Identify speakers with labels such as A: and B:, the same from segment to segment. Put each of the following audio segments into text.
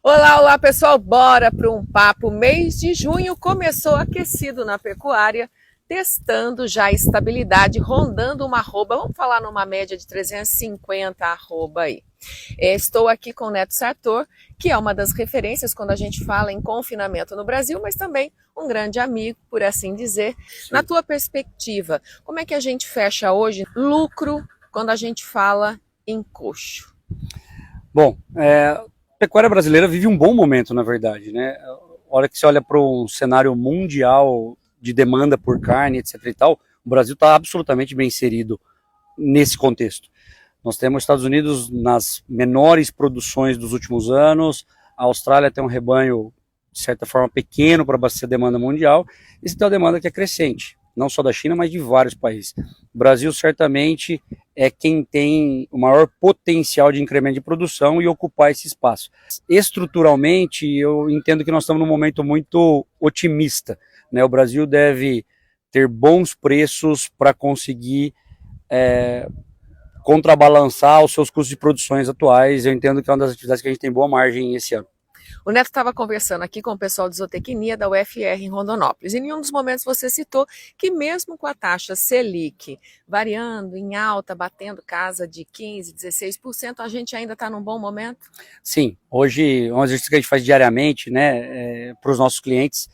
A: Olá, olá pessoal, bora para um papo. Mês de junho começou aquecido na pecuária, testando já a estabilidade, rondando uma arroba, vamos falar numa média de 350 arroba aí. Estou aqui com o Neto Sartor, que é uma das referências quando a gente fala em confinamento no Brasil, mas também um grande amigo, por assim dizer.
B: Sim.
A: Na tua perspectiva, como é que a gente fecha hoje lucro quando a gente fala em coxo?
B: Bom, a pecuária brasileira vive um bom momento, na verdade, né? A hora que você olha para um cenário mundial de demanda por carne, etc e tal, o Brasil está absolutamente bem inserido nesse contexto. Nós temos Estados Unidos nas menores produções dos últimos anos, a Austrália tem um rebanho, de certa forma, pequeno para abastecer a demanda mundial, e você tem uma demanda que é crescente, não só da China, mas de vários países. O Brasil certamente é quem tem o maior potencial de incremento de produção e ocupar esse espaço. Estruturalmente, eu entendo que nós estamos num momento muito otimista, né? O Brasil deve ter bons preços para conseguir contrabalançar os seus custos de produções atuais. Eu entendo que é uma das atividades que a gente tem boa margem esse ano.
A: O Neto estava conversando aqui com o pessoal de zootecnia da UFR em Rondonópolis. E em um dos momentos você citou que mesmo com a taxa Selic variando em alta, batendo casa de 15%, 16%, a gente ainda está num bom momento?
B: Sim, hoje é um exercício que a gente faz diariamente, né, para os nossos clientes,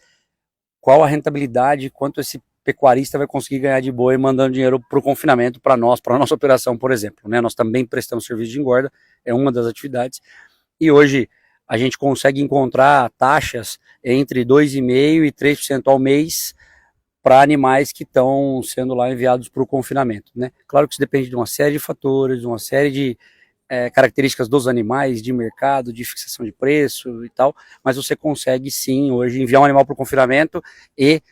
B: qual a rentabilidade, quanto esse pecuarista vai conseguir ganhar de boi mandando dinheiro para o confinamento, para nós, para a nossa operação, por exemplo. Né? Nós também prestamos serviço de engorda, é uma das atividades, e hoje a gente consegue encontrar taxas entre 2,5% e 3% ao mês para animais que estão sendo lá enviados para o confinamento. Né? Claro que isso depende de uma série de fatores, de uma série de características dos animais, de mercado, de fixação de preço e tal, mas você consegue sim hoje enviar um animal para o confinamento e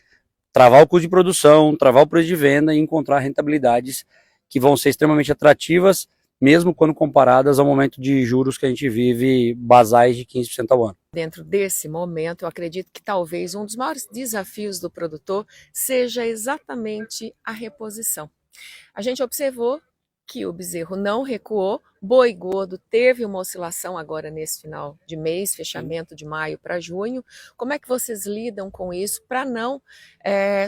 B: travar o custo de produção, travar o preço de venda e encontrar rentabilidades que vão ser extremamente atrativas, mesmo quando comparadas ao momento de juros que a gente vive, basais de 15% ao ano.
A: Dentro desse momento, eu acredito que talvez um dos maiores desafios do produtor seja exatamente a reposição. A gente observou que o bezerro não recuou, boi gordo teve uma oscilação agora nesse final de mês, fechamento de maio para junho. Como é que vocês lidam com isso para não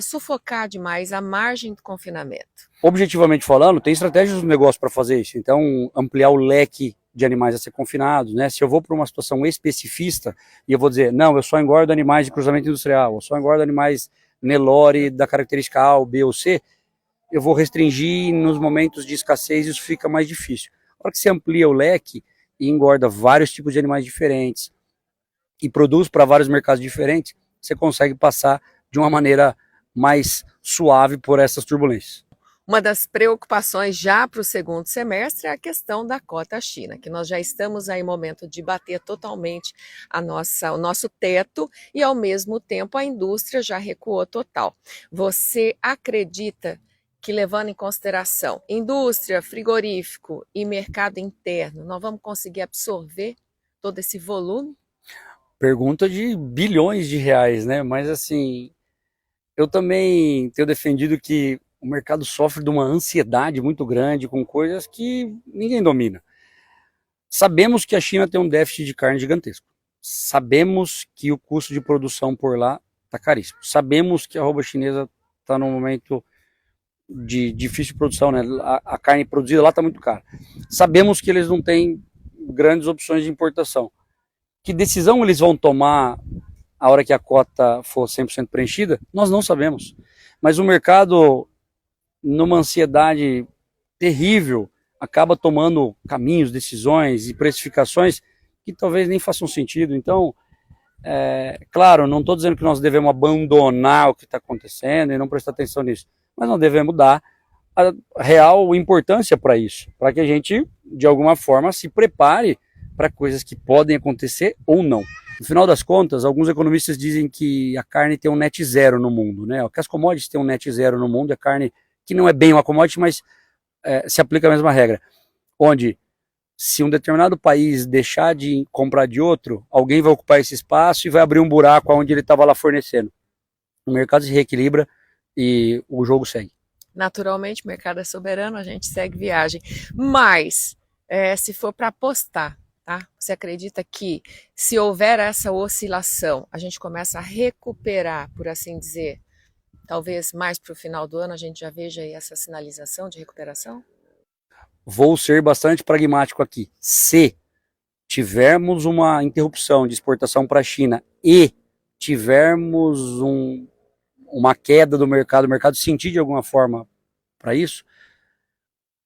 A: sufocar demais a margem do confinamento?
B: Objetivamente falando, tem estratégias do negócio para fazer isso. Então, ampliar o leque de animais a ser confinados, né? Se eu vou para uma situação especificista e eu vou dizer, não, eu só engordo animais de cruzamento industrial, eu só engordo animais Nelore da característica A, ou B ou C, eu vou restringir nos momentos de escassez, isso fica mais difícil. A hora que você amplia o leque e engorda vários tipos de animais diferentes e produz para vários mercados diferentes, você consegue passar de uma maneira mais suave por essas turbulências.
A: Uma das preocupações já para o segundo semestre é a questão da cota China, que nós já estamos aí em momento de bater totalmente o nosso teto e, ao mesmo tempo, a indústria já recuou total. Você acredita que, levando em consideração indústria, frigorífico e mercado interno, nós vamos conseguir absorver todo esse volume?
B: Pergunta de bilhões de reais, né? Mas assim, eu também tenho defendido que o mercado sofre de uma ansiedade muito grande com coisas que ninguém domina. Sabemos que a China tem um déficit de carne gigantesco. Sabemos que o custo de produção por lá está caríssimo. Sabemos que a arroba chinesa está num momento de difícil produção, né? A carne produzida lá está muito cara. Sabemos que eles não têm grandes opções de importação. Que decisão eles vão tomar a hora que a cota for 100% preenchida? Nós não sabemos. Mas o mercado, numa ansiedade terrível, acaba tomando caminhos, decisões e precificações que talvez nem façam sentido. Então, claro, não estou dizendo que nós devemos abandonar o que está acontecendo e não prestar atenção nisso, mas nós devemos dar a real importância para isso, para que a gente, de alguma forma, se prepare para coisas que podem acontecer ou não. No final das contas, alguns economistas dizem que a carne tem um net zero no mundo, né? Que as commodities têm um net zero no mundo, a carne que não é bem uma commodity, mas se aplica a mesma regra, onde se um determinado país deixar de comprar de outro, alguém vai ocupar esse espaço e vai abrir um buraco onde ele estava lá fornecendo. O mercado se reequilibra e o jogo segue.
A: Naturalmente, o mercado é soberano, a gente segue viagem. Mas, se for para apostar, tá? Você acredita que se houver essa oscilação, a gente começa a recuperar, por assim dizer, talvez mais para o final do ano a gente já veja aí essa sinalização de recuperação?
B: Vou ser bastante pragmático aqui. Se tivermos uma interrupção de exportação para a China e tivermos uma queda do mercado, o mercado sentir de alguma forma para isso,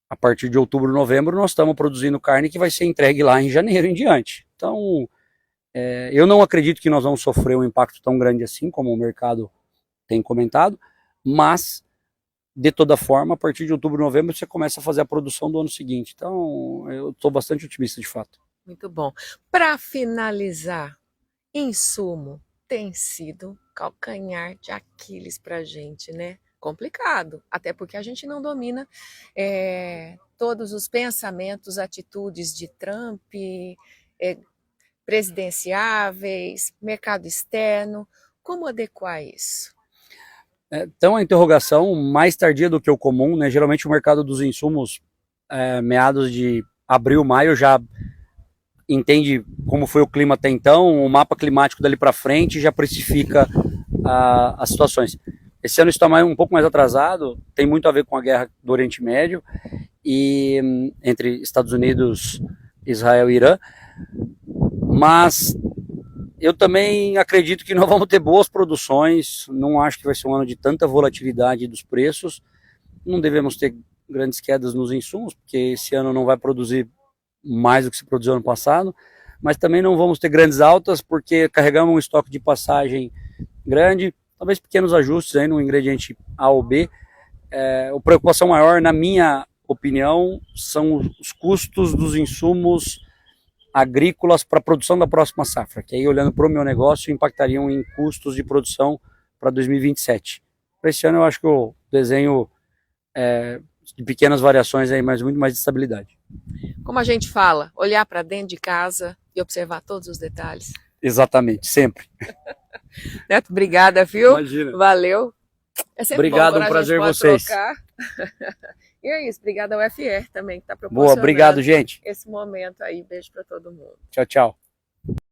B: a partir de outubro, novembro, nós estamos produzindo carne que vai ser entregue lá em janeiro em diante. Então, eu não acredito que nós vamos sofrer um impacto tão grande assim, como o mercado tem comentado, mas, de toda forma, a partir de outubro, novembro, você começa a fazer a produção do ano seguinte. Então, eu estou bastante otimista de fato.
A: Muito bom. Para finalizar, insumo tem sido calcanhar de Aquiles para a gente, né? Complicado, até porque a gente não domina todos os pensamentos, atitudes de Trump, presidenciáveis, mercado externo. Como adequar isso?
B: Então, a interrogação mais tardia do que o comum, né? Geralmente o mercado dos insumos, meados de abril, maio, já entende como foi o clima até então, o mapa climático dali para frente já precifica as situações. Esse ano está um pouco mais atrasado, tem muito a ver com a guerra do Oriente Médio e entre Estados Unidos, Israel e Irã, mas eu também acredito que nós vamos ter boas produções, não acho que vai ser um ano de tanta volatilidade dos preços, não devemos ter grandes quedas nos insumos, porque esse ano não vai produzir mais do que se produziu ano passado, mas também não vamos ter grandes altas, porque carregamos um estoque de passagem grande, talvez pequenos ajustes aí no ingrediente A ou B. A preocupação maior, na minha opinião, são os custos dos insumos agrícolas para a produção da próxima safra, que aí, olhando para o meu negócio, impactariam em custos de produção para 2027. Para esse ano, eu acho que o desenho de pequenas variações aí, mas muito mais de estabilidade.
A: Como a gente fala, olhar para dentro de casa e observar todos os detalhes.
B: Exatamente, sempre.
A: Neto, obrigada, viu?
B: Imagina.
A: Valeu. É sempre
B: obrigado,
A: bom
B: um prazer
A: vocês.
B: Trocar.
A: E é isso, obrigada ao FR também, que está proporcionando
B: Boa, obrigado, gente.
A: esse momento aí. Beijo para todo mundo.
B: Tchau, tchau.